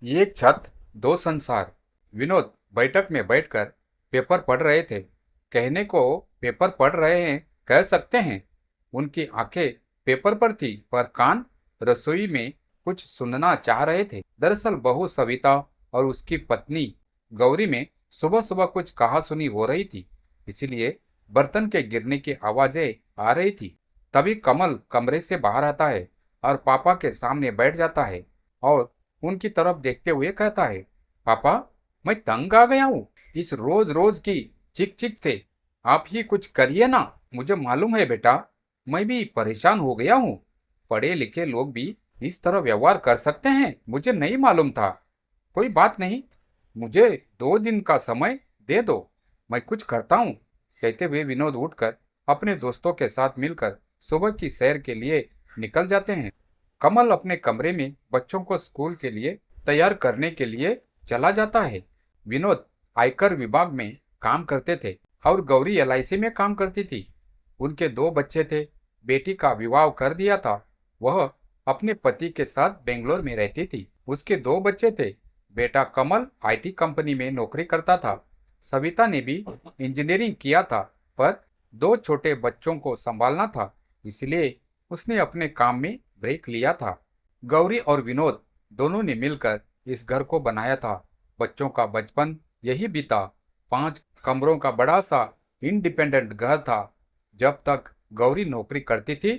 एक छत दो संसार। विनोद बैठक में बैठकर पेपर पढ़ रहे थे। कहने को पेपर पढ़ रहे हैं कह सकते हैं। उनकी आंखें पेपर पर थी पर कान रसोई में कुछ सुनना चाह रहे थे। दरअसल बहू सविता और उसकी पत्नी गौरी में सुबह सुबह कुछ कहासुनी हो रही थी, इसीलिए बर्तन के गिरने की आवाजें आ रही थी। तभी कमल कमरे से बाहर आता है और पापा के सामने बैठ जाता है और उनकी तरफ देखते हुए कहता है, पापा, मैं तंग आ गया हूँ इस रोज रोज की चिक चिक से। आप ही कुछ करिए ना। मुझे मालूम है बेटा, मैं भी परेशान हो गया हूँ। पढ़े लिखे लोग भी इस तरह व्यवहार कर सकते हैं, मुझे नहीं मालूम था। कोई बात नहीं, मुझे 2 दिन का समय दे दो, मैं कुछ करता हूँ। कहते हुए विनोद उठकर अपने दोस्तों के साथ मिलकर सुबह की सैर के लिए निकल जाते हैं। कमल अपने कमरे में बच्चों को स्कूल के लिए तैयार करने के लिए चला जाता है। विनोद आयकर विभाग में काम करते थे और गौरी एलआईसी में काम करती थी। उनके 2 बच्चे थे। बेटी का विवाह कर दिया था। वह अपने पति के साथ बेंगलोर में रहती थी। उसके 2 बच्चे थे। बेटा कमल आईटी कंपनी में नौकरी करता था। सविता ने भी इंजीनियरिंग किया था, पर 2 छोटे बच्चों को संभालना था, इसलिए उसने अपने काम में ब्रेक लिया था। गौरी और विनोद दोनों ने मिलकर इस घर को बनाया था। बच्चों का बचपन यही बीता। 5 कमरों का बड़ा सा इंडिपेंडेंट घर था। जब तक गौरी नौकरी करती थी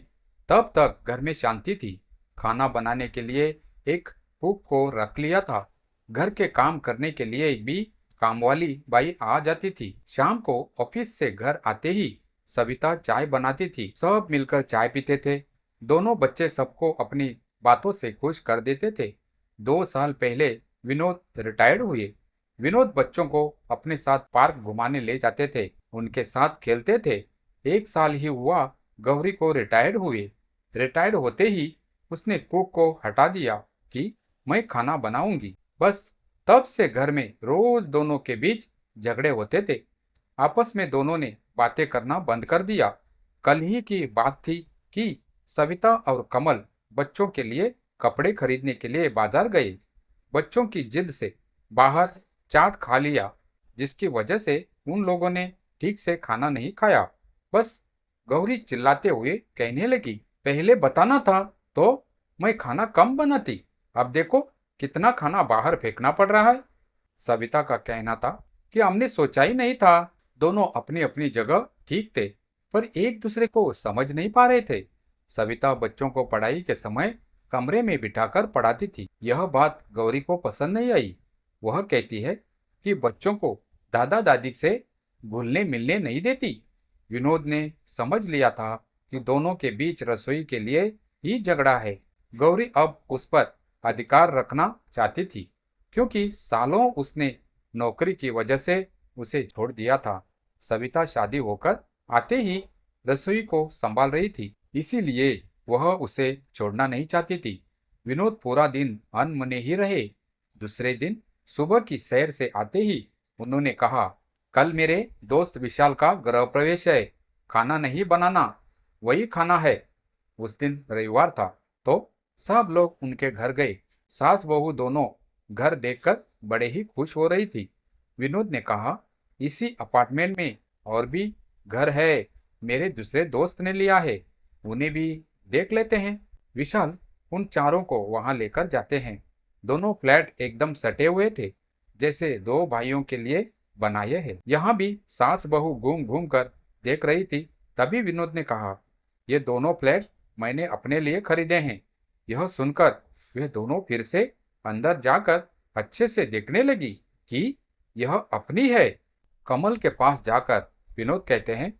तब तक घर में शांति थी। खाना बनाने के लिए एक कुक को रख लिया था। घर के काम करने के लिए भी कामवाली बाई आ जाती थी। शाम को ऑफिस से घर आते ही सविता चाय बनाती थी। सब मिलकर चाय पीते थे। दोनों बच्चे सबको अपनी बातों से खुश कर देते थे। 2 साल पहले विनोद रिटायर्ड हुए। विनोद बच्चों को अपने साथ पार्क घुमाने ले जाते थे, उनके साथ खेलते थे। 1 साल ही हुआ गौरी को रिटायर्ड हुए। रिटायर्ड होते ही उसने कुक को हटा दिया कि मैं खाना बनाऊंगी। बस तब से घर में रोज दोनों के बीच झगड़े होते थे। आपस में दोनों ने बातें करना बंद कर दिया। कल ही की बात थी कि सविता और कमल बच्चों के लिए कपड़े खरीदने के लिए बाजार गए। बच्चों की जिद से बाहर चाट खा लिया, जिसकी वजह से उन लोगों ने ठीक से खाना नहीं खाया। बस गौरी चिल्लाते हुए कहने लगी, पहले बताना था तो मैं खाना कम बनाती, अब देखो कितना खाना बाहर फेंकना पड़ रहा है। सविता का कहना था कि हमने सोचा ही नहीं था। दोनों अपनी अपनी जगह ठीक थे, पर एक दूसरे को समझ नहीं पा रहे थे। सविता बच्चों को पढ़ाई के समय कमरे में बिठाकर पढ़ाती थी। यह बात गौरी को पसंद नहीं आई। वह कहती है कि बच्चों को दादा दादी से घुलने मिलने नहीं देती। विनोद ने समझ लिया था कि दोनों के बीच रसोई के लिए ही झगड़ा है। गौरी अब उस पर अधिकार रखना चाहती थी, क्योंकि सालों उसने नौकरी की वजह से उसे छोड़ दिया था। सविता शादी होकर आते ही रसोई को संभाल रही थी, इसीलिए वह उसे छोड़ना नहीं चाहती थी। विनोद पूरा दिन अनमने ही रहे। दूसरे दिन सुबह की सैर से आते ही उन्होंने कहा, कल मेरे दोस्त विशाल का गृह प्रवेश है, खाना नहीं बनाना, वही खाना है। उस दिन रविवार था तो सब लोग उनके घर गए। सास बहू दोनों घर देखकर बड़े ही खुश हो रही थी। विनोद ने कहा, इसी अपार्टमेंट में और भी घर है, मेरे दूसरे दोस्त ने लिया है, उन्हें भी देख लेते हैं। विशाल उन चारों को वहां लेकर जाते हैं। दोनों फ्लैट एकदम सटे हुए थे, जैसे 2 भाइयों के लिए बनाए हैं। यहाँ भी सास बहू घूम घूम कर देख रही थी। तभी विनोद ने कहा, ये दोनों फ्लैट मैंने अपने लिए खरीदे हैं। यह सुनकर वे दोनों फिर से अंदर जाकर अच्छे से देखने लगी कि यह अपनी है। कमल के पास जाकर विनोद कहते हैं,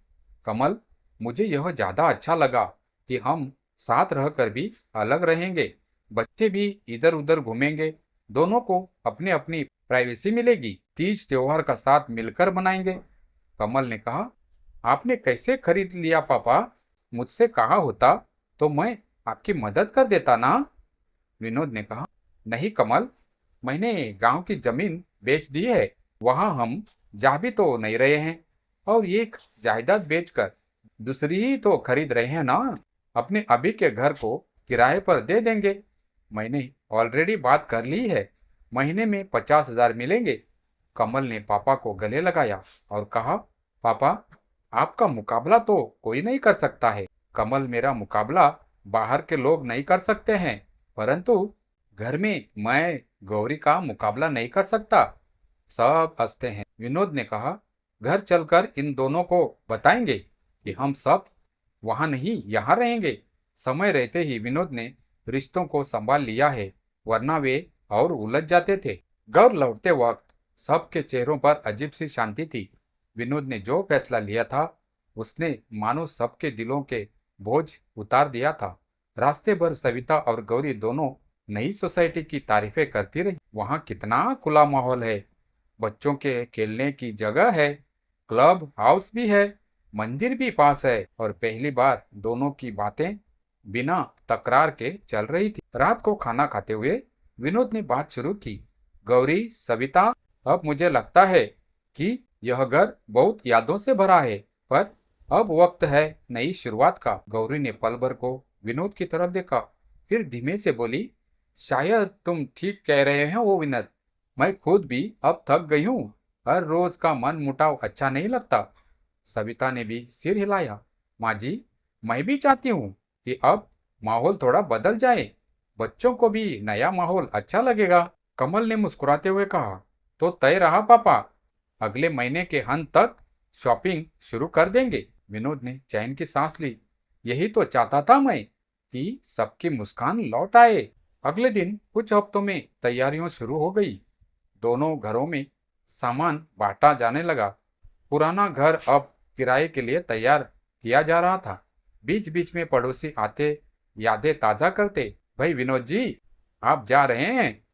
कमल, मुझे यह ज्यादा अच्छा लगा कि हम साथ रहकर भी अलग रहेंगे। बच्चे भी इधर उधर घूमेंगे, दोनों को अपनी अपनी प्राइवेसी मिलेगी। तीज त्योहार का साथ मिलकर मनाएंगे। कमल ने कहा, आपने कैसे खरीद लिया पापा? मुझसे कहा होता तो मैं आपकी मदद कर देता ना। विनोद ने कहा, नहीं कमल, मैंने गांव की जमीन बेच दी है, वहां हम जा भी तो नहीं रहे हैं, और एक जायदाद बेचकर दूसरी ही तो खरीद रहे हैं ना। अपने अभी के घर को किराए पर दे देंगे। मैंने ऑलरेडी बात कर ली है। महीने में 50,000 मिलेंगे। कमल ने पापा को गले लगाया और कहा, पापा, आपका मुकाबला तो कोई नहीं कर सकता है। कमल, मेरा मुकाबला बाहर के लोग नहीं कर सकते हैं, परंतु घर में मैं गौरी का मुकाबला नहीं कर सकता। सब हंसते हैं। विनोद ने कहा, घर चलकर इन दोनों को बताएंगे कि हम सब वहां नहीं यहाँ रहेंगे। समय रहते ही विनोद ने रिश्तों को संभाल लिया है, वरना वे और उलझ जाते थे। घर लौटते वक्त सबके चेहरों पर अजीब सी शांति थी। विनोद ने जो फैसला लिया था उसने मानो सबके दिलों के बोझ उतार दिया था। रास्ते भर सविता और गौरी दोनों नई सोसाइटी की तारीफें करती रही। वहां कितना खुला माहौल है, बच्चों के खेलने की जगह है, क्लब हाउस भी है, मंदिर भी पास है और पहली बार दोनों की बातें बिना तकरार के चल रही थी। रात को खाना खाते हुए विनोद ने बात शुरू की, गौरी, सविता, अब मुझे लगता है कि यह घर बहुत यादों से भरा है, पर अब वक्त है नई शुरुआत का। गौरी ने पल भर को विनोद की तरफ देखा, फिर धीमे से बोली, शायद तुम ठीक कह रहे हो वो विनोद, मैं खुद भी अब थक गई हूँ। हर रोज का मन मुटाव अच्छा नहीं लगता। सविता ने भी सिर हिलाया, माँ जी, मैं भी चाहती हूँ कि अब माहौल थोड़ा बदल जाए, बच्चों को भी नया माहौल अच्छा लगेगा। कमल ने मुस्कुराते हुए कहा, तो तय रहा पापा, अगले महीने के अंत तक शॉपिंग शुरू कर देंगे। विनोद ने चैन की सांस ली, यही तो चाहता था मैं कि सबकी मुस्कान लौट आए। अगले दिन कुछ हफ्तों में तैयारियां शुरू हो गई। दोनों घरों में सामान बांटा जाने लगा। पुराना घर अब किराए के लिए तैयार किया जा रहा था। बीच बीच में पड़ोसी आते यादें ताजा करते, भाई विनोद जी, आप जा रहे हैं,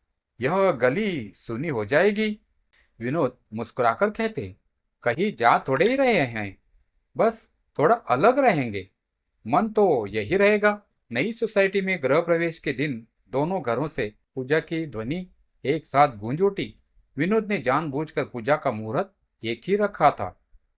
यह गली सुनी हो जाएगी। विनोद मुस्कुराकर कहते, कहीं जा थोड़े ही रहे हैं, बस थोड़ा अलग रहेंगे, मन तो यही रहेगा। नई सोसाइटी में गृह प्रवेश के दिन दोनों घरों से पूजा की ध्वनि एक साथ गूंज उठी। विनोद ने जानबूझकर पूजा का मुहूर्त एक ही रखा था,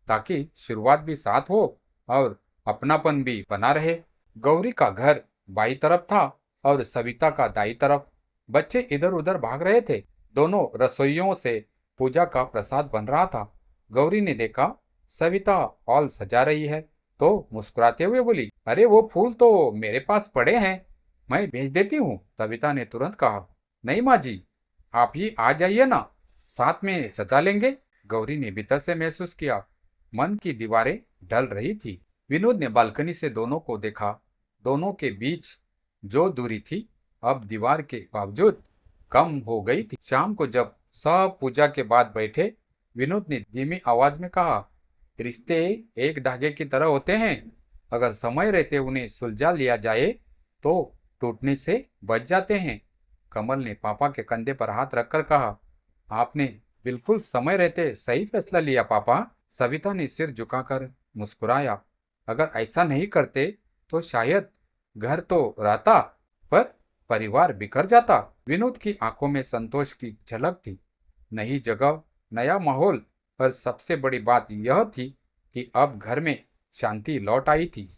ताकि शुरुआत भी साथ हो और अपनापन भी बना रहे। गौरी का घर बाई तरफ था और सविता का दाई तरफ। बच्चे इधर उधर भाग रहे थे। दोनों रसोइयों से पूजा का प्रसाद बन रहा था। गौरी ने देखा सविता हॉल सजा रही है तो मुस्कुराते हुए बोली, अरे वो फूल तो मेरे पास पड़े हैं, मैं भेज देती हूँ। सविता ने तुरंत कहा, नहीं माँ जी, आप ही आ जाइए ना, साथ में सजा लेंगे। गौरी ने भीतर से महसूस किया, मन की दीवारें ढल रही थी। विनोद ने बालकनी से दोनों को देखा। दोनों के बीच जो दूरी थी अब दीवार के बावजूद कम हो गई थी। शाम को जब सब पूजा के बाद बैठे, विनोद ने धीमी आवाज में कहा, रिश्ते एक धागे की तरह होते हैं, अगर समय रहते उन्हें सुलझा लिया जाए तो टूटने से बच जाते हैं। कमल ने पापा के कंधे पर हाथ रखकर कहा, आपने बिल्कुल समय रहते सही फैसला लिया पापा। सविता ने सिर झुकाकर मुस्कुराया, अगर ऐसा नहीं करते तो शायद घर तो रहता, पर परिवार बिखर जाता। विनोद की आंखों में संतोष की झलक थी। नई जगह, नया माहौल, और सबसे बड़ी बात यह थी कि अब घर में शांति लौट आई थी।